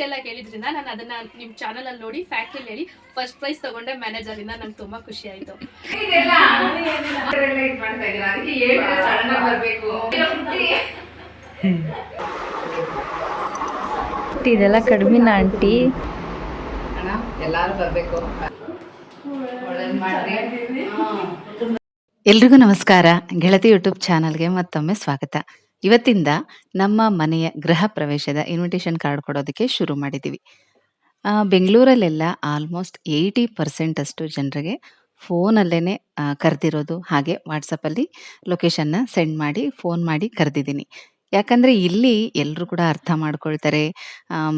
ಇಷ್ಟೆಲ್ಲ ಹೇಳಿದ್ರಿಂದ ನಾನು ಅದನ್ನ ನಿಮ್ಮ ಚಾನಲ್ ಅಲ್ಲಿ ನೋಡಿ ಫ್ಯಾಕ್ಟ್ರಿಲಿ ಹೇಳಿ ಫಸ್ಟ್ ಪ್ರೈಸ್ ತಗೊಂಡೆ ಮ್ಯಾನೇಜರ್ ಇಂದ. ನಂಗೆ ತುಂಬಾ ಖುಷಿ ಆಯ್ತು. ಇದೆಲ್ಲ ಕಡಿಮೆನ ಆಂಟಿ? ಎಲ್ಲಾರು ಬರ್ಬೇಕು. ಎಲ್ರಿಗೂ ನಮಸ್ಕಾರ. ಗೆಳತಿ ಯೂಟ್ಯೂಬ್ ಚಾನಲ್ಗೆ ಮತ್ತೊಮ್ಮೆ ಸ್ವಾಗತ. ಇವತ್ತಿಂದ ನಮ್ಮ ಮನೆಯ ಗೃಹ ಪ್ರವೇಶದ ಇನ್ವಿಟೇಷನ್ ಕಾರ್ಡ್ ಕೊಡೋದಕ್ಕೆ ಶುರು ಮಾಡಿದ್ದೀವಿ. ಬೆಂಗಳೂರಲ್ಲೆಲ್ಲ ಆಲ್ಮೋಸ್ಟ್ 80% ಅಷ್ಟು ಜನರಿಗೆ ಫೋನಲ್ಲೇ ಕರೆದಿರೋದು, ಹಾಗೆ ವಾಟ್ಸಪ್ಪಲ್ಲಿ ಲೊಕೇಶನ್ನ ಸೆಂಡ್ ಮಾಡಿ ಫೋನ್ ಮಾಡಿ ಕರೆದಿದ್ದೀನಿ. ಯಾಕಂದರೆ ಇಲ್ಲಿ ಎಲ್ಲರೂ ಕೂಡ ಅರ್ಥ ಮಾಡ್ಕೊಳ್ತಾರೆ.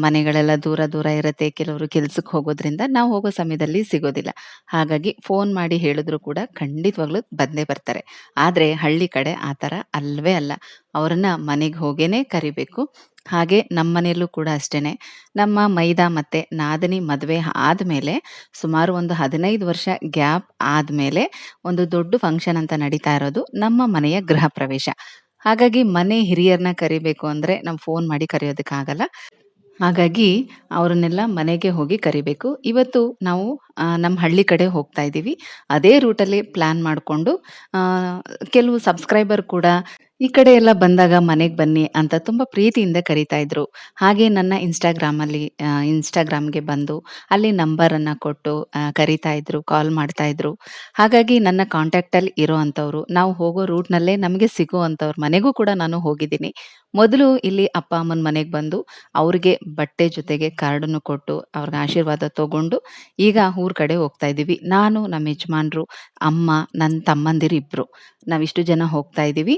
ಮನೆಗಳೆಲ್ಲ ದೂರ ದೂರ ಇರುತ್ತೆ, ಕೆಲವರು ಕೆಲ್ಸಕ್ಕೆ ಹೋಗೋದ್ರಿಂದ ನಾವು ಹೋಗೋ ಸಮಯದಲ್ಲಿ ಸಿಗೋದಿಲ್ಲ. ಹಾಗಾಗಿ ಫೋನ್ ಮಾಡಿ ಹೇಳಿದ್ರು ಕೂಡ ಖಂಡಿತವಾಗ್ಲೂ ಬಂದೇ ಬರ್ತಾರೆ. ಆದರೆ ಹಳ್ಳಿ ಕಡೆ ಆ ಥರ ಅಲ್ಲವೇ ಅಲ್ಲ. ಅವರನ್ನು ಮನೆಗೆ ಹೋಗೇ ಕರಿಬೇಕು. ಹಾಗೆ ನಮ್ಮ ಮನೆಯಲ್ಲೂ ಕೂಡ ಅಷ್ಟೇ. ನಮ್ಮ ಮೈದಾ ಮತ್ತು ನಾದಿನಿ ಮದುವೆ ಆದಮೇಲೆ ಸುಮಾರು ಒಂದು 15 ವರ್ಷ ಗ್ಯಾಪ್ ಆದಮೇಲೆ ಒಂದು ದೊಡ್ಡ ಫಂಕ್ಷನ್ ಅಂತ ನಡೀತಾ ಇರೋದು ನಮ್ಮ ಮನೆಯ ಗೃಹ ಪ್ರವೇಶ. ಹಾಗಾಗಿ ಮನೆ ಹಿರಿಯರನ್ನ ಕರಿಬೇಕು ಅಂದರೆ ನಾವು ಫೋನ್ ಮಾಡಿ ಕರೆಯೋದಕ್ಕಾಗಲ್ಲ. ಹಾಗಾಗಿ ಅವರನ್ನೆಲ್ಲ ಮನೆಗೆ ಹೋಗಿ ಕರಿಬೇಕು. ಇವತ್ತು ನಾವು ನಮ್ಮ ಹಳ್ಳಿ ಕಡೆ ಹೋಗ್ತಾ ಇದ್ದೀವಿ. ಅದೇ ರೂಟಲ್ಲಿ ಪ್ಲ್ಯಾನ್ ಮಾಡಿಕೊಂಡು ಕೆಲವು ಸಬ್ಸ್ಕ್ರೈಬರ್ ಕೂಡ ಈ ಕಡೆ ಎಲ್ಲ ಬಂದಾಗ ಮನೆಗೆ ಬನ್ನಿ ಅಂತ ತುಂಬ ಪ್ರೀತಿಯಿಂದ ಕರೀತಾ ಇದ್ರು. ಹಾಗೆ ನನ್ನ ಇನ್ಸ್ಟಾಗ್ರಾಮ್ಗೆ ಬಂದು ಅಲ್ಲಿ ನಂಬರನ್ನು ಕೊಟ್ಟು ಕರೀತಾ ಇದ್ರು, ಕಾಲ್ ಮಾಡ್ತಾ ಇದ್ರು. ಹಾಗಾಗಿ ನನ್ನ ಕಾಂಟ್ಯಾಕ್ಟಲ್ಲಿ ಇರೋ ಅಂಥವ್ರು, ನಾವು ಹೋಗೋ ರೂಟ್ನಲ್ಲೇ ನಮಗೆ ಸಿಗೋ ಅಂಥವ್ರ ಮನೆಗೂ ಕೂಡ ನಾನು ಹೋಗಿದ್ದೀನಿ. ಮೊದಲು ಇಲ್ಲಿ ಅಪ್ಪ ಅಮ್ಮನ ಮನೆಗೆ ಬಂದು ಅವ್ರಿಗೆ ಬಟ್ಟೆ ಜೊತೆಗೆ ಕಾರ್ಡನ್ನು ಕೊಟ್ಟು ಅವ್ರಿಗೆ ಆಶೀರ್ವಾದ ತಗೊಂಡು ಈಗ ಊರ ಕಡೆ ಹೋಗ್ತಾ ಇದ್ದೀವಿ. ನಾನು, ನಮ್ಮ ಯಜಮಾನ್ರು, ಅಮ್ಮ, ನನ್ನ ತಮ್ಮಂದಿರು ಇಬ್ಬರು, ನಾವಿಷ್ಟು ಜನ ಹೋಗ್ತಾ ಇದ್ದೀವಿ.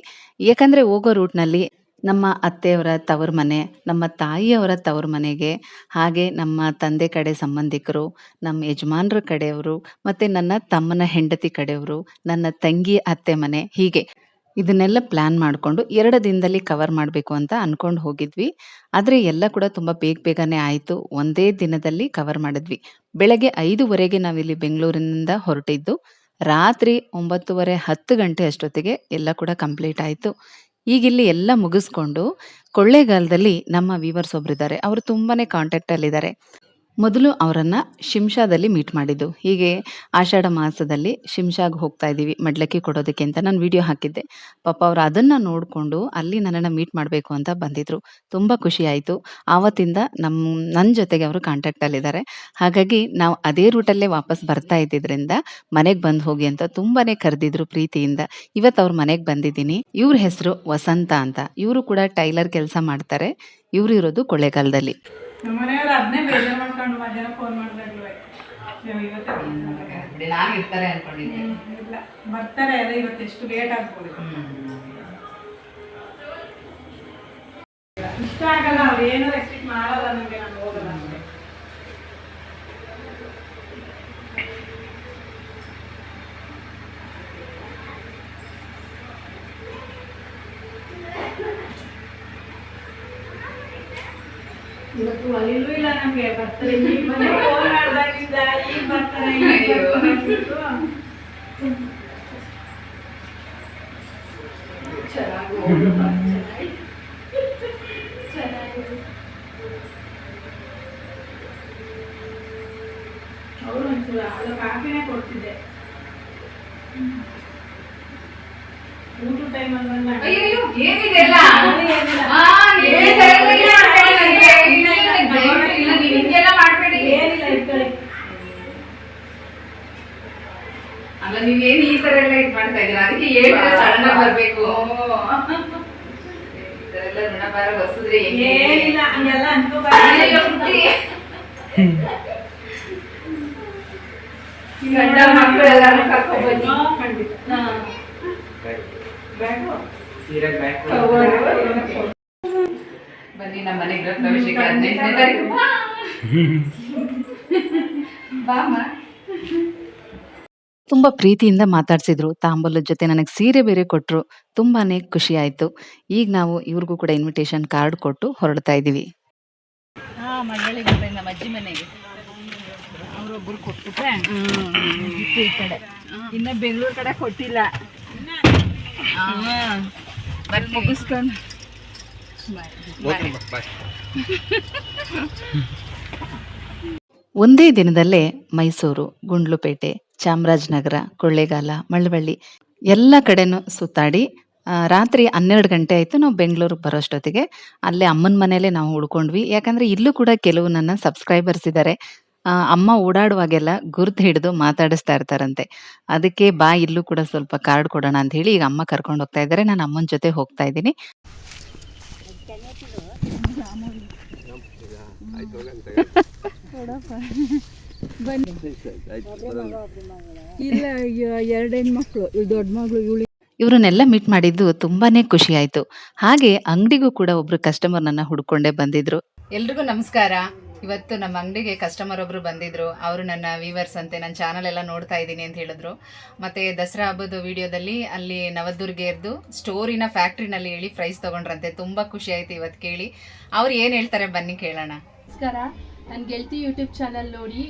ಯಾಕಂದರೆ ಹೋಗೋ ರೂಟ್ನಲ್ಲಿ ನಮ್ಮ ಅತ್ತೆಯವರ ತವರು ಮನೆ, ನಮ್ಮ ತಾಯಿಯವರ ತವರು ಮನೆಗೆ, ಹಾಗೆ ನಮ್ಮ ತಂದೆ ಕಡೆ ಸಂಬಂಧಿಕರು, ನಮ್ಮ ಯಜಮಾನ್ರ ಕಡೆಯವರು, ಮತ್ತು ನನ್ನ ತಮ್ಮನ ಹೆಂಡತಿ ಕಡೆಯವರು, ನನ್ನ ತಂಗಿ ಅತ್ತೆ ಮನೆ, ಹೀಗೆ ಇದನ್ನೆಲ್ಲ ಪ್ಲ್ಯಾನ್ ಮಾಡಿಕೊಂಡು 2 ದಿನದಲ್ಲಿ ಕವರ್ ಮಾಡಬೇಕು ಅಂತ ಅಂದ್ಕೊಂಡು ಹೋಗಿದ್ವಿ. ಆದರೆ ಎಲ್ಲ ಕೂಡ ತುಂಬ ಬೇಗನೆ ಆಯಿತು. ಒಂದೇ ದಿನದಲ್ಲಿ ಕವರ್ ಮಾಡಿದ್ವಿ. ಬೆಳಗ್ಗೆ 5:30ಗೆ ನಾವಿಲ್ಲಿ ಬೆಂಗಳೂರಿನಿಂದ ಹೊರಟಿದ್ದು. ರಾತ್ರಿ 9:30, 10 ಗಂಟೆ ಅಷ್ಟೊತ್ತಿಗೆ ಎಲ್ಲ ಕೂಡ ಕಂಪ್ಲೀಟ್ ಆಯಿತು. ಈಗಿಲ್ಲಿ ಎಲ್ಲ ಮುಗಿಸ್ಕೊಂಡು ಕೊಳ್ಳೇಗಾಲದಲ್ಲಿ ನಮ್ಮ ವೀವರ್ಸ್ ಒಬ್ಬರಿದ್ದಾರೆ. ಅವರು ತುಂಬಾ ಕಾಂಟ್ಯಾಕ್ಟಲ್ಲಿದ್ದಾರೆ. ಮೊದಲು ಅವರನ್ನು ಶಿಮ್ಷಾದಲ್ಲಿ ಮೀಟ್ ಮಾಡಿದ್ದು. ಹೀಗೆ ಆಷಾಢ ಮಾಸದಲ್ಲಿ ಶಿಮ್ಷಾಗೆ ಹೋಗ್ತಾ ಇದ್ದೀವಿ ಮಡ್ಲಕ್ಕಿ ಕೊಡೋದಕ್ಕೆ ಅಂತ ನಾನು ವಿಡಿಯೋ ಹಾಕಿದ್ದೆ. ಪಾಪ ಅವರು ಅದನ್ನು ನೋಡಿಕೊಂಡು ಅಲ್ಲಿ ನನ್ನನ್ನು ಮೀಟ್ ಮಾಡಬೇಕು ಅಂತ ಬಂದಿದ್ದರು. ತುಂಬ ಖುಷಿ ಆಯಿತು. ಆವತ್ತಿಂದ ನನ್ನ ಜೊತೆಗೆ ಅವರು ಕಾಂಟ್ಯಾಕ್ಟಲ್ಲಿದ್ದಾರೆ. ಹಾಗಾಗಿ ನಾವು ಅದೇ ರೂಟಲ್ಲೇ ವಾಪಸ್ ಬರ್ತಾ ಇದ್ದಿದ್ದರಿಂದ ಮನೆಗೆ ಬಂದು ಹೋಗಿ ಅಂತ ತುಂಬಾ ಕರೆದಿದ್ರು ಪ್ರೀತಿಯಿಂದ. ಇವತ್ತು ಅವ್ರ ಮನೆಗೆ ಬಂದಿದ್ದೀನಿ. ಇವ್ರ ಹೆಸರು ವಸಂತ ಅಂತ. ಇವರು ಕೂಡ ಟೈಲರ್ ಕೆಲಸ ಮಾಡ್ತಾರೆ. ಇವರು ಇರೋದು ಕೊಳ್ಳೇಗಾಲದಲ್ಲಿ. ನಮ್ಮನೆಯವ್ರು ಅದನ್ನೇ ಬೇಜಾರು ಮಾಡ್ಕೊಂಡು ಮಧ್ಯಾಹ್ನ ಫೋನ್ ಮಾಡಿದಾಗ್ಲೂ ನಾನು ಇರ್ತಾರೆ ಅನ್ಕೊಂಡಿದ್ದೆ. ಇಲ್ಲ ಬರ್ತಾರೆ, ಅದೇ ಇವತ್ತು ಎಷ್ಟು ಲೇಟ್ ಆಗ್ಬೋದು. ಇಷ್ಟ ಆಗಲ್ಲ, ಅವ್ರು ಏನೋ ರೆಸ್ಟ್ರಿಕ್ಟ್ ಮಾಡಲ್ಲ ನನಗೆ, ನಾನು ಹೋಗಲ್ಲ ಅಂದರೆ. ಇವತ್ತು ಅಲ್ಲಿಲ್ಲೂ ಇಲ್ಲ ನಮ್ಗೆ, ಬರ್ತಾರೆ ಈಗ ಮನೆ ಫೋನ್ ಮಾಡ್ದಾಗಿಂದ ಈಗ ಬರ್ತಾರೆ ಅವರು ಒಂಚೂರು ಅದು ಕಾಫಿನೇ ಕೊಡ್ತಿದ್ದೆ. ಊಟ ಟೈಮ್ ಅಂದ್ರೆ ಅಲ್ಲ, ನೀವೇನು ಈ ತರ ಎಲ್ಲ ಇದು ಮಾಡ್ತಾ ಇದ್ದೀರಾ? ಅದಕ್ಕೆ ಹೇಳಿದ್ರೆ ಸಡನ್ ಆಗಿ ಬರ್ಬೇಕು. ಇದರೆಲ್ಲ ಋಣಭಾರ ಹೊಸದ್ರೆ ಏನಿಲ್ಲ, ಹಂಗೆಲ್ಲ ಅನ್ಕೋಬಾರ್ದು. ಗಂಡ ಮಕ್ಕಳು ಎಲ್ಲಾರು ಕರ್ಕೊಂಡ್ ಬನ್ನಿ. ಖಂಡಿತ ಬನ್ನಿ ನಮ್ಮ ಮನೆ ಗೃಹ ಪ್ರವೇಶಕ್ಕೆ 15ನೇ ತಾರೀಕು ಬಾಮ. ತುಂಬ ಪ್ರೀತಿಯಿಂದ ಮಾತಾಡ್ಸಿದ್ರು. ತಾಂಬೂಲದ ಜೊತೆ ನನಗೆ ಸೀರೆ ಬೇರೆ ಕೊಟ್ಟರು. ತುಂಬಾ ಖುಷಿ ಆಯಿತು. ಈಗ ನಾವು ಇವ್ರಿಗೂ ಕೂಡ ಇನ್ವಿಟೇಷನ್ ಕಾರ್ಡ್ ಕೊಟ್ಟು ಹೊರಡ್ತಾ ಇದ್ದೀವಿ. ಮಗಳಿಗೆ ನಮ್ಮ ಅಜ್ಜಿ ಮನೆಗೆ ಅವರೊಬ್ಬರು ಕೊಟ್ಬಿಟ್ರೆ ಈ ಕಡೆ ಇನ್ನು ಬೆಂಗಳೂರು ಕಡೆ ಕೊಟ್ಟಿಲ್ಲ. ಮುಗಿಸ್ಕೊಂಡು ಒಂದೇ ದಿನದಲ್ಲೇ ಮೈಸೂರು, ಗುಂಡ್ಲುಪೇಟೆ, ಚಾಮರಾಜನಗರ, ಕೊಳ್ಳೇಗಾಲ, ಮಳವಳ್ಳಿ ಎಲ್ಲ ಕಡೆನೂ ಸುತ್ತಾಡಿ ರಾತ್ರಿ 12 ಗಂಟೆ ಆಯಿತು ನಾವು ಬೆಂಗಳೂರಿಗೆ ಬರೋಷ್ಟೊತ್ತಿಗೆ. ಅಲ್ಲೇ ಅಮ್ಮನ ಮನೇಲೇ ನಾವು ಉಳ್ಕೊಂಡ್ವಿ. ಯಾಕಂದರೆ ಇಲ್ಲೂ ಕೂಡ ಕೆಲವು ನನ್ನ ಸಬ್ಸ್ಕ್ರೈಬರ್ಸ್ ಇದ್ದಾರೆ. ಅಮ್ಮ ಓಡಾಡುವಾಗೆಲ್ಲ ಗುರ್ತು ಹಿಡಿದು ಮಾತಾಡಿಸ್ತಾ ಇರ್ತಾರಂತೆ. ಅದಕ್ಕೆ ಬಾ ಇಲ್ಲೂ ಕೂಡ ಸ್ವಲ್ಪ ಕಾರ್ಡ್ ಕೊಡೋಣ ಅಂತ ಹೇಳಿ ಈಗ ಅಮ್ಮ ಕರ್ಕೊಂಡು ಹೋಗ್ತಾ ಇದ್ದಾರೆ. ನಾನು ಅಮ್ಮನ ಜೊತೆ ಹೋಗ್ತಾ ಇದ್ದೀನಿ. ಇಲ್ಲ 2 ಹೆಣ್ಮಕ್ಳು, ಇವ್ಳು ದೊಡ್ಡ ಮಗಳು, ಇವಳು ಇವ್ರನ್ನೆಲ್ಲ ಮೀಟ್ ಮಾಡಿದ್ದು ತುಂಬಾನೇ ಖುಷಿ ಆಯ್ತು. ಹಾಗೆ ಅಂಗಡಿಗೂ ಕೂಡ ಒಬ್ರು ಕಸ್ಟಮರ್ ನನ್ನ ಹುಡ್ಕೊಂಡೇ ಬಂದಿದ್ರು. ಎಲ್ರಿಗೂ ನಮಸ್ಕಾರ. ಇವತ್ತು ನಮ್ಮ ಅಂಗಡಿಗೆ ಕಸ್ಟಮರ್ ಒಬ್ರು ಬಂದಿದ್ರು. ಅವರು ನನ್ನ ವ್ಯೂವರ್ಸ್ ಅಂತೆ, ನನ್ನ ಚಾನಲ್ ಎಲ್ಲ ನೋಡ್ತಾ ಇದ್ದೀನಿ ಅಂತ ಹೇಳಿದ್ರು. ಮತ್ತೆ ದಸರಾ ಹಬ್ಬದ ವಿಡಿಯೋದಲ್ಲಿ ಅಲ್ಲಿ ನವದುರ್ಗೇರ್ದು ಸ್ಟೋರಿನ ಫ್ಯಾಕ್ಟ್ರಿನಲ್ಲಿ ಹೇಳಿ ಪ್ರೈಸ್ ತಗೊಂಡ್ರಂತೆ. ತುಂಬಾ ಖುಷಿ ಆಯ್ತು ಇವತ್ತು ಕೇಳಿ. ಅವ್ರು ಏನ್ ಹೇಳ್ತಾರೆ ಬನ್ನಿ ಕೇಳೋಣ. ನಮಸ್ಕಾರ. ನನ್ನ ಗೆಳತಿ ಯೂಟ್ಯೂಬ್ ಚಾನಲ್ ನೋಡಿ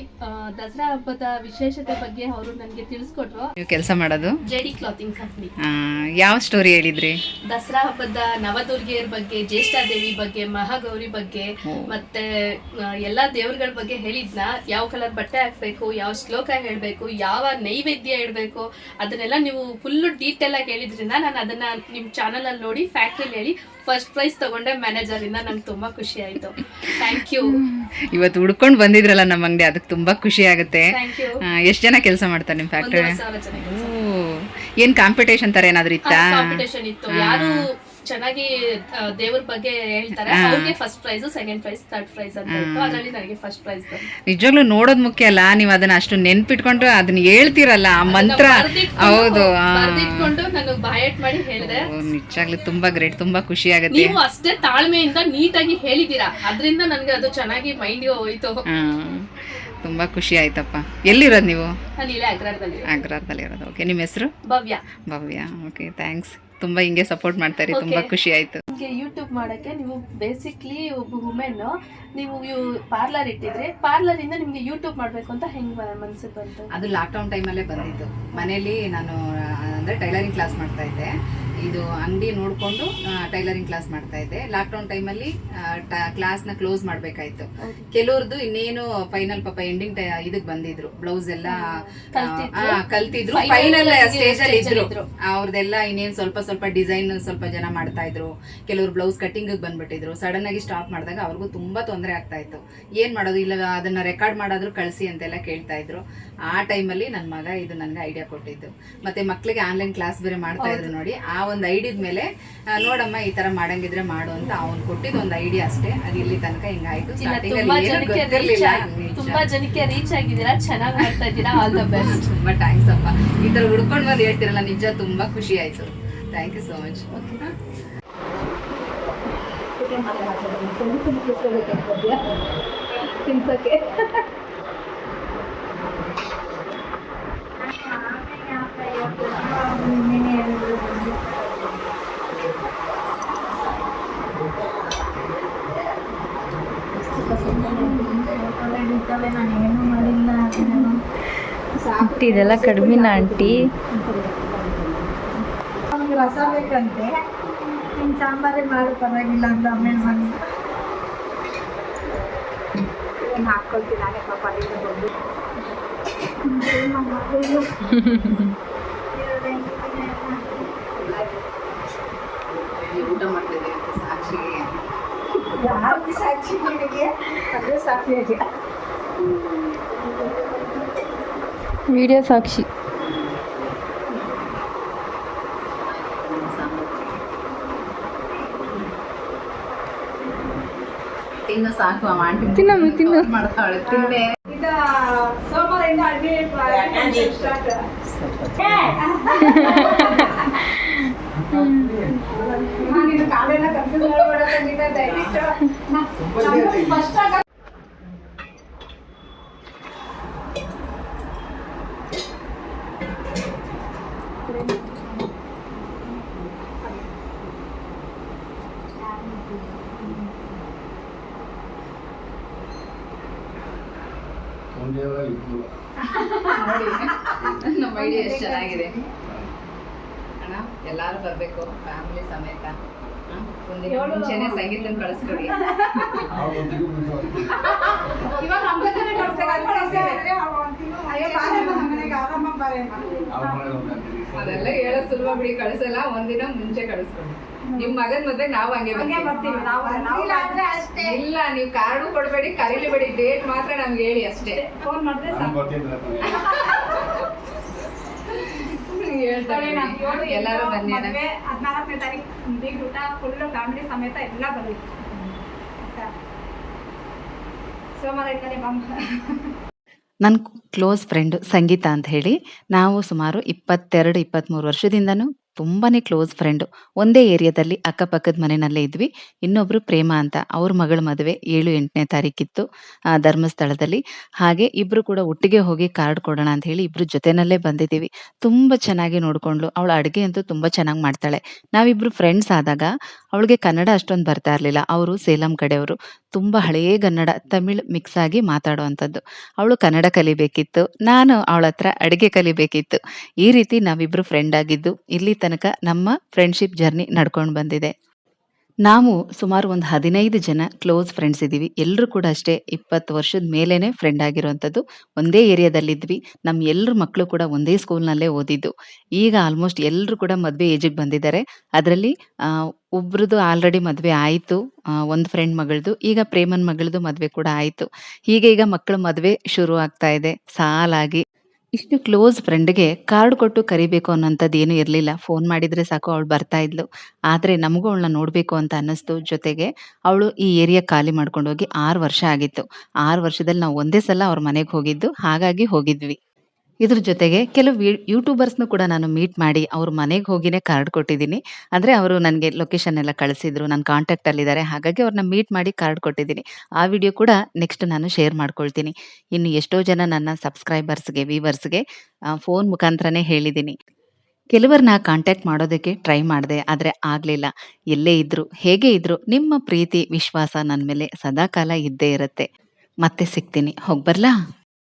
ದಸರಾ ಹಬ್ಬದ ವಿಶೇಷತೆ ಬಗ್ಗೆ ಅವರು ನನಗೆ ತಿಳಿಸ್ಕೊಟ್ರು. ನೀವು ಕೆಲಸ ಮಾಡೋದು JD ಕ್ಲಾತಿಂಗ್ ಕಂಪ್ನಿ. ಯಾವ ಸ್ಟೋರಿ ಹೇಳಿದ್ರಿ? ದಸರಾ ಹಬ್ಬದ ನವದುರ್ಗಿಯರ ಬಗ್ಗೆ, ಜ್ಯೇಷ್ಠಾದೇವಿ ಬಗ್ಗೆ, ಮಹಾಗೌರಿ ಬಗ್ಗೆ, ಮತ್ತೆ ಎಲ್ಲಾ ದೇವರುಗಳ ಬಗ್ಗೆ ಹೇಳಿದ್ನ. ಯಾವ ಕಲರ್ ಬಟ್ಟೆ ಹಾಕ್ಬೇಕು, ಯಾವ ಶ್ಲೋಕ ಹೇಳ್ಬೇಕು, ಯಾವ ನೈವೇದ್ಯ ಇಡಬೇಕು, ಅದನ್ನೆಲ್ಲ ನೀವು ಫುಲ್ ಡೀಟೇಲ್ ಆಗಿ ಹೇಳಿದ್ರಿಂದ ನಾನು ಅದನ್ನ ನಿಮ್ಮ ಚಾನಲ್ ಅಲ್ಲಿ ನೋಡಿ ಫ್ಯಾಕ್ಟ್ರಿಲಿ ಹೇಳಿ ಫಸ್ಟ್ ಪ್ರೈಸ್ ತಗೊಂಡೆ ಮ್ಯಾನೇಜರ್ ಇಂದ. ನಂಗೆ ತುಂಬಾ ಖುಷಿ ಆಯ್ತು. Thank you. ಇವತ್ತು ಹುಡ್ಕೊಂಡು ಬಂದಿದ್ರಲ್ಲ ನಮ್ಮ ಅಂಗಡಿ, ಅದಕ್ಕೆ ತುಂಬಾ ಖುಷಿ ಆಗುತ್ತೆ. Thank you. ಎಷ್ಟು ಜನ ಕೆಲಸ ಮಾಡ್ತಾರೆ ನಿಮ್ಮ ಫ್ಯಾಕ್ಟ್ರಿ? 1,000 ಜನ ಕೆಲ್ಸ. ಏನ್ ಕಾಂಪಿಟೇಷನ್ ತರ ಏನಾದ್ರು ಇತ್ತಾ? ಕಾಂಪಿಟೇಷನ್ ಇತ್ತು. ಯಾರು ಚೆನ್ನಾಗಿ ದೇವ್ರ ಬಗ್ಗೆ ಹೇಳ್ತಾರೆ ಅವ್ರಿಗೆ first prize, second prize, third prize ಅಂತ ಇತ್ತು. ಅದರಲ್ಲಿ ನನಗೆ ಫಸ್ಟ್ ಪ್ರೈಸ್ ಬಂತು. ನಿಜವಾಗ್ಲೂ ನೋಡೋದ್ ಮುಖ್ಯ ಅಲ್ಲ, ನೀವು ಅದನ್ನ ಅಷ್ಟು ನೆನ್ಪಿಟ್ಕೊಂಡು ಅದನ್ನ ಹೇಳ್ತೀರಲ್ಲ, ಆ ಮಂತ್ರ. ಹೌದು, ಬರ್ದಿಟ್ಕೊಂಡು ನಾನು ಬಾಯಟ್ ಮಾಡಿ ಹೇಳಿದೆ. ನಿಜವಾಗ್ಲೂ ತುಂಬಾ ಗ್ರೇಟ್, ತುಂಬಾ ಖುಷಿ ಆಗುತ್ತೆ. ನೀವು ಅಷ್ಟೇ ತಾಳ್ಮೆಯಿಂದ ನೀಟಾಗಿ ಹೇಳಿದೀರಾ, ಅದರಿಂದ ನನಗೆ ಅದು ಚೆನ್ನಾಗಿ ಮೈಂಡ್ಗೆ ಹೋಯ್ತು. ತುಂಬಾ ಖುಷಿ ಆಯ್ತಪ್ಪ. ಎಲ್ಲಿರೋದು ನೀವು? ನಾನು ಇಲ್ಲೇ ಅಗ್ರಾರದಲ್ಲಿ ಇರೋದು. ಓಕೆ, ನಿಮ್ಮ ಹೆಸರು? ಭವ್ಯ. Okay, thanks. ತುಂಬಾ ಹಿಂಗೆ ಸಪೋರ್ಟ್ ಮಾಡ್ತಾರೆ, ತುಂಬಾ ಖುಷಿ ಆಯ್ತು. ನಿಮಗೆ ಯೂಟ್ಯೂಬ್ ಮಾಡಕ್ಕೆ ನೀವು ಬೇಸಿಕ್ಲಿ ಒಬ್ಬ ವುಮೆನ್, ನೀವು ಪಾರ್ಲರ್ ಇಟ್ಟಿದ್ರೆ ಪಾರ್ಲರ್ ಇಂದ ನಿಮ್ಗೆ ಯೂಟ್ಯೂಬ್ ಮಾಡ್ಬೇಕು ಅಂತ ಹೆಂಗ್ ಮನಸ್ಸಿಗೆ ಬಂತು? ಅದು ಲಾಕ್ಡೌನ್ ಟೈಮಲ್ಲೇ ಬಂದಿತ್ತು. ಮನೇಲಿ ನಾನು ಅಂದ್ರೆ ಟೈಲರಿಂಗ್ ಕ್ಲಾಸ್ ಮಾಡ್ತಾ ಇದ್ದೆ. ಇದು ಅಂಗಡಿ ನೋಡ್ಕೊಂಡು ಟೈಲರಿಂಗ್ ಕ್ಲಾಸ್ ಮಾಡ್ತಾ ಇದ್ದೆ. ಲಾಕ್ಡೌನ್ ಟೈಮಲ್ಲಿ ಕ್ಲಾಸ್ನ ಕ್ಲೋಸ್ ಮಾಡ್ಬೇಕಾಯ್ತು. ಕೆಲವ್ರದ್ದು ಇನ್ನೇನು ಫೈನಲ್ ಪಾಪ ಎಂಡಿಂಗ್ ಇದಕ್ ಬಂದಿದ್ರು, ಬ್ಲೌಸ್ ಎಲ್ಲ ಕಲ್ತಿದ್ರು, ಫೈನಲ್ ಸ್ಟೇಜ್ ಅಲ್ಲಿ ಇದ್ರು. ಅವ್ರದೆಲ್ಲ ಇನ್ನೇನು ಸ್ವಲ್ಪ ಡಿಸೈನ್ ಸ್ವಲ್ಪ ಜನ ಮಾಡ್ತಾ ಇದ್ರು. ಕೆಲವರು ಬ್ಲೌಸ್ ಕಟ್ಟಿಂಗ್ ಬಂದ್ಬಿಟ್ಟಿದ್ರು. ಸಡನ್ ಆಗಿ ಸ್ಟಾಪ್ ಮಾಡಿದಾಗ ಅವ್ರಿಗೂ ತುಂಬಾ ತೊಂದರೆ ಆಗ್ತಾ ಇತ್ತು. ಏನ್ ಮಾಡೋದು, ಇಲ್ಲ ಅದನ್ನ ರೆಕಾರ್ಡ್ ಮಾಡಾದ್ರೂ ಕಳಿಸಿ ಅಂತೆಲ್ಲ ಕೇಳ್ತಾ ಇದ್ರು. ಆ ಟೈಮಲ್ಲಿ ನನ್ನ ಮಗ ಇದು ನನ್ಗೆ ಐಡಿಯಾ ಕೊಟ್ಟಿದ್ದು. ಮತ್ತೆ ಮಕ್ಳಿಗೆ ಆನ್ಲೈನ್ ಕ್ಲಾಸ್ ಬೇರೆ ಮಾಡ್ತಾ ಇದ್ರು ನೋಡಿ. ಆ ಒಂದು ಐಡಿಯಾದ ಮೇಲೆ ನೋಡಮ್ಮ ಈ ತರ ಮಾಡಂಗಿದ್ರೆ ಮಾಡು ಅಂತ ಅವ್ನು ಕೊಟ್ಟಿದ್ದು ಒಂದು ಐಡಿಯಾ ಅಷ್ಟೇ. ಅದು ಇಲ್ಲಿ ತನಕ ಹಿಂಗಾಯ್ತು. ತುಂಬಾ ಜನಕ್ಕೆ ರೀಚ್ ಆಗಿದ್ದೀರಾ, ಚೆನ್ನಾಗಿ ಮಾಡ್ತಾ ಇದ್ದೀರಾ. All the best. ತುಂಬಾ ಥ್ಯಾಂಕ್ಸ್ ಅಪ್ಪ. ಈ ತರ ಹುಡ್ಕೊಂಡು ಬಂದು ಹೇಳ್ತಿರಲ್ಲ, ನಿಜ ತುಂಬಾ ಖುಷಿ ಆಯ್ತು. Thank you so much. ಇದೆಲ್ಲ ಕಡಿಮೆನ ಆಂಟಿ? ಅವ್ನಿಗೆ ರಸ ಬೇಕಂತೆ, ನಿನ್ನ ಸಾಂಬಾರೇ ಮಾಡು ಪರವಾಗಿಲ್ಲ ಅಂತ ಆಮೇಲೆ ಬಂದು ಏನು ಹಾಕ್ಕೊಳ್ತೀನಿ ನಾನೇ ಪಾಪ ಅಲ್ಲಿಂದ ಬಂದು ಊಟ ಮಾಡ್ತಿದ್ದೀವಿ ಸಾಕ್ಷಿಗೆ. ಯಾರು ಸಾಕ್ಷಿ ನಿನಗೆ? ಅದೇ ಸಾಕ್ಷಿಯಾಗಿ ವಿಡಿಯೋ ಸಾಕ್ಷಿ. ತಿನ್ನು ಸಾಕು, ಆಂಟಿ ತಿನ್ನು ಮಾಡ್ತಾಳೆ. ತಿನ್ನೆ. ಇದು ಸೋಮವಾರದಿಂದ ಅಡುಗೆ ಸ್ಟಾರ್ಟ್. ನೀನು ಕಾಲೆಲ್ಲ ಕನ್ಫ್ಯೂಸ್ ಮಾಡ್ಬೇಡ, ದಯವಿಟ್ಟು ಫಸ್ಟ್ ಆಗ ನಮ್ಮ ಐಡಿಯಾ ಎಷ್ಟು ಚೆನ್ನಾಗಿದೆ ಅಣ್ಣ. ಎಲ್ಲಾರು ಬರ್ಬೇಕು ಫ್ಯಾಮಿಲಿ ಸಮೇತ. ಒಂದಿನ ಮುಂಚೆನೆ ಸಂಗೀತನ ಕಳಿಸ್ಕೊಡಿ. ಇವಾಗ ನಮ್ಗೇನೆ ಅದೆಲ್ಲ ಹೇಳೋ ಸುಲಭ ಬಿಡಿ, ಕಳಿಸಲ್ಲ. ಒಂದಿನ ಮುಂಚೆ ಕಳಿಸ್ಕೊಡಿ. ನಿಮ್ ಮಗನ್ ಮದ್ವೆಗೆ ನಾವು ಹಂಗೆ ಬರ್ತೀವಿ. ಇಲ್ಲ, ನೀವು ಕಾರ್ಡು ಕೊಡ್ಬೇಡಿ, ಕರೀಲಿಬೇಡಿ, ಡೇಟ್ ಮಾತ್ರ ನಮ್ಗೆ ಹೇಳಿ ಅಷ್ಟೇ. ಫೋನ್ ಮಾಡಿದ್ರೆ ಸಾಕು. ಹೇಳ್ತಾರೆ ಎಲ್ಲಾರು ಬನ್ನಿ. 14ನೇ ತಾರೀಕು ಬೀಗ್ ಊಟ ಫುಲ್ ಫ್ಯಾಮಿಲಿ ಸಮೇತ ಎಲ್ಲ ಬರಬೇಕು. ಸೋಮವಾರ ಇದ್ದಾನೆ ಬಂದ. ನನ್ನ ಕ್ಲೋಸ್ ಫ್ರೆಂಡ್ ಸಂಗೀತ ಅಂತ ಹೇಳಿ, ನಾವು ಸುಮಾರು 22-23 ವರ್ಷದಿಂದನೂ ತುಂಬಾ ಕ್ಲೋಸ್ ಫ್ರೆಂಡು. ಒಂದೇ ಏರಿಯಾದಲ್ಲಿ ಅಕ್ಕಪಕ್ಕದ ಮನೆಯಲ್ಲೇ ಇದ್ವಿ. ಇನ್ನೊಬ್ಬರು ಪ್ರೇಮ ಅಂತ, ಅವ್ರ ಮಗಳ ಮದುವೆ 7-8ನೇ ತಾರೀಕಿತ್ತು ಧರ್ಮಸ್ಥಳದಲ್ಲಿ. ಹಾಗೆ ಇಬ್ಬರು ಕೂಡ ಒಟ್ಟಿಗೆ ಹೋಗಿ ಕಾರ್ಡ್ ಕೊಡೋಣ ಅಂತ ಹೇಳಿ ಇಬ್ಬರು ಜೊತೆನಲ್ಲೇ ಬಂದಿದ್ದೀವಿ. ತುಂಬ ಚೆನ್ನಾಗಿ ನೋಡಿಕೊಂಡ್ಳು. ಅವಳು ಅಡುಗೆ ಅಂತೂ ತುಂಬ ಚೆನ್ನಾಗಿ ಮಾಡ್ತಾಳೆ. ನಾವಿಬ್ಬರು ಫ್ರೆಂಡ್ಸ್ ಆದಾಗ ಅವಳಿಗೆ ಕನ್ನಡ ಅಷ್ಟೊಂದು ಬರ್ತಾ ಇರಲಿಲ್ಲ. ಅವರು ಸೇಲಂ ಕಡೆಯವರು. ತುಂಬ ಹಳೆಯ ಕನ್ನಡ ತಮಿಳ್ ಮಿಕ್ಸ್ ಆಗಿ ಮಾತಾಡುವಂಥದ್ದು. ಅವಳು ಕನ್ನಡ ಕಲಿಬೇಕಿತ್ತು, ನಾನು ಅವಳ ಹತ್ರ ಅಡುಗೆ ಕಲಿಬೇಕಿತ್ತು. ಈ ರೀತಿ ನಾವಿಬ್ಬರು ಫ್ರೆಂಡ್ ಆಗಿದ್ದು ಇಲ್ಲಿ ತನಕ ನಮ್ಮ ಫ್ರೆಂಡ್ಶಿಪ್ ಜರ್ನಿ ನಡ್ಕೊಂಡು ಬಂದಿದೆ. ನಾವು ಸುಮಾರು ಒಂದು 15 ಜನ ಕ್ಲೋಸ್ ಫ್ರೆಂಡ್ಸ್ ಇದ್ದೀವಿ. ಎಲ್ಲರೂ ಕೂಡ ಅಷ್ಟೇ 20 ವರ್ಷದ ಮೇಲೇನೆ ಫ್ರೆಂಡ್ ಆಗಿರುವಂಥದ್ದು. ಒಂದೇ ಏರಿಯಾದಲ್ಲಿದ್ವಿ. ನಮ್ಮ ಎಲ್ಲರ ಮಕ್ಕಳು ಕೂಡ ಒಂದೇ ಸ್ಕೂಲ್ನಲ್ಲೇ ಓದಿದ್ದು. ಈಗ ಆಲ್ಮೋಸ್ಟ್ ಎಲ್ಲರೂ ಕೂಡ ಮದುವೆ ಏಜಿಗೆ ಬಂದಿದ್ದಾರೆ. ಅದರಲ್ಲಿ ಒಬ್ರದ್ದು ಆಲ್ರೆಡಿ ಮದುವೆ ಆಯಿತು, ಒಂದು ಫ್ರೆಂಡ್ ಮಗಳದು. ಈಗ ಪ್ರೇಮನ್ ಮಗಳದು ಮದುವೆ ಕೂಡ ಆಯಿತು. ಹೀಗೆ ಈಗ ಮಕ್ಕಳ ಮದುವೆ ಶುರು ಆಗ್ತಾ ಇದೆ ಸಾಲಾಗಿ. ಇಷ್ಟು ಕ್ಲೋಸ್ ಫ್ರೆಂಡ್ಗೆ ಕಾರ್ಡ್ ಕೊಟ್ಟು ಕರಿಬೇಕು ಅನ್ನೋಂಥದ್ದು ಏನೂ ಇರಲಿಲ್ಲ. ಫೋನ್ ಮಾಡಿದರೆ ಸಾಕು, ಅವಳು ಬರ್ತಾ ಇದ್ಲು. ಆದರೆ ನಮಗೂ ಅವಳನ್ನ ನೋಡಬೇಕು ಅಂತ ಅನ್ನಿಸ್ತು. ಜೊತೆಗೆ ಅವಳು ಈ ಏರಿಯಾ ಖಾಲಿ ಮಾಡ್ಕೊಂಡು ಹೋಗಿ 6 ವರ್ಷ ಆಗಿತ್ತು. 6 ವರ್ಷದಲ್ಲಿ ನಾವು ಒಂದೇ ಸಲ ಅವ್ರ ಮನೆಗೆ ಹೋಗಿದ್ದು, ಹಾಗಾಗಿ ಹೋಗಿದ್ವಿ. ಇದ್ರ ಜೊತೆಗೆ ಕೆಲವು ಯೂಟ್ಯೂಬರ್ಸ್ನು ಕೂಡ ನಾನು ಮೀಟ್ ಮಾಡಿ ಅವ್ರ ಮನೆಗೆ ಹೋಗಿನೇ ಕಾರ್ಡ್ ಕೊಟ್ಟಿದ್ದೀನಿ. ಅಂದರೆ ಅವರು ನನಗೆ ಲೊಕೇಶನ್ ಎಲ್ಲ ಕಳಿಸಿದ್ರು, ನನ್ನ ಕಾಂಟ್ಯಾಕ್ಟಲ್ಲಿದ್ದಾರೆ. ಹಾಗಾಗಿ ಅವ್ರನ್ನ ಮೀಟ್ ಮಾಡಿ ಕಾರ್ಡ್ ಕೊಟ್ಟಿದ್ದೀನಿ. ಆ ವಿಡಿಯೋ ಕೂಡ ನೆಕ್ಸ್ಟ್ ನಾನು ಶೇರ್ ಮಾಡ್ಕೊಳ್ತೀನಿ. ಇನ್ನು ಎಷ್ಟೋ ಜನ ನನ್ನ ಸಬ್ಸ್ಕ್ರೈಬರ್ಸ್ಗೆ, ವ್ಯೂವರ್ಸ್ಗೆ ಫೋನ್ ಮುಖಾಂತರನೇ ಹೇಳಿದ್ದೀನಿ. ಕೆಲವರನ್ನ ಕಾಂಟ್ಯಾಕ್ಟ್ ಮಾಡೋದಕ್ಕೆ ಟ್ರೈ ಮಾಡಿದೆ, ಆದರೆ ಆಗಲಿಲ್ಲ. ಎಲ್ಲೇ ಇದ್ದರು, ಹೇಗೆ ಇದ್ದರು, ನಿಮ್ಮ ಪ್ರೀತಿ ವಿಶ್ವಾಸ ನನ್ನ ಮೇಲೆ ಸದಾಕಾಲ ಇದ್ದೇ ಇರುತ್ತೆ. ಮತ್ತೆ ಸಿಗ್ತೀನಿ. ಹೋಗಿ ಬರ್ಲಾ?